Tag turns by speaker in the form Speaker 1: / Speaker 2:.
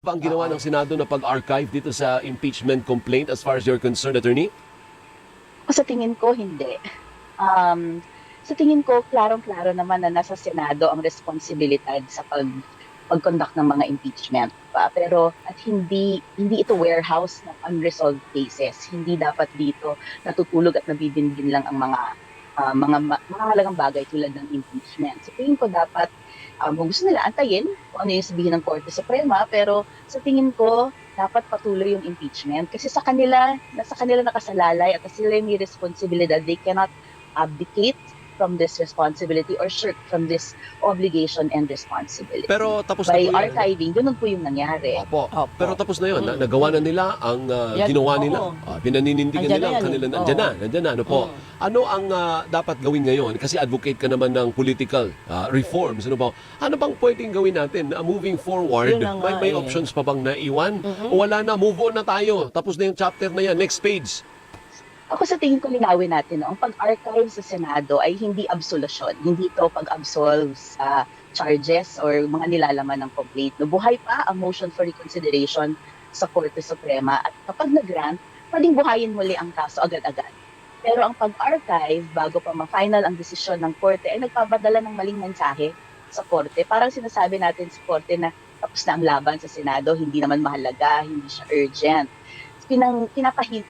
Speaker 1: Ba ang ginawa ng Senado na pag-archive dito sa impeachment complaint as far as you're concerned, attorney?
Speaker 2: Sa tingin ko, hindi. Sa tingin ko, klarong-klaro naman na nasa Senado ang responsibilidad sa pag-conduct ng mga impeachment. Pero at hindi ito warehouse ng unresolved cases. Hindi dapat dito natutulog at nabibinbin lang ang mga mahalagang bagay tulad ng impeachment. Sa tingin ko dapat kung gusto nila antayin kung ano yung sabihin ng Korte Suprema, pero sa tingin ko dapat patuloy yung impeachment kasi nasa kanila nakasalalay at sila yung may responsibilidad. They cannot abdicate from this responsibility or shirk from this obligation and responsibility.
Speaker 1: Pero tapos na
Speaker 2: By
Speaker 1: po yan, ano?
Speaker 2: archiving, ganun po yung nangyari.
Speaker 1: Opo.
Speaker 3: Opo.
Speaker 1: Pero tapos na yun. Nagawa na nila ang
Speaker 3: Yan,
Speaker 1: ginawa nila.
Speaker 3: oo.
Speaker 1: Pinaninindigan
Speaker 3: Andyan
Speaker 1: nila
Speaker 3: na
Speaker 1: ang
Speaker 3: yan,
Speaker 1: kanilang
Speaker 3: eh.
Speaker 1: nandyan na.
Speaker 3: Oo.
Speaker 1: Nandyan na. Ano po? Ano ang dapat gawin ngayon? Kasi advocate ka naman ng political reforms. Ano ba? Ano bang pwedeng gawin natin? Moving forward,
Speaker 3: Yun na nga
Speaker 1: may
Speaker 3: eh.
Speaker 1: options pa bang naiwan? O wala na, move on na tayo. Tapos na yung chapter na yan. Next page.
Speaker 2: Ako sa tingin ko linawin natin, no? Ang pag-archive sa Senado ay hindi absolution. Hindi ito pag-absolve sa charges or mga nilalaman ng complaint. No, buhay pa ang motion for reconsideration sa Korte Suprema at kapag nag-grant, pwedeng buhayin muli ang kaso agad-agad. Pero ang pag-archive, bago pa ma-final ang desisyon ng Korte, ay nagpapadala ng maling mensahe sa Korte. Parang sinasabi natin sa Korte na tapos na ang laban sa Senado, hindi naman mahalaga, hindi siya urgent. Pinapahint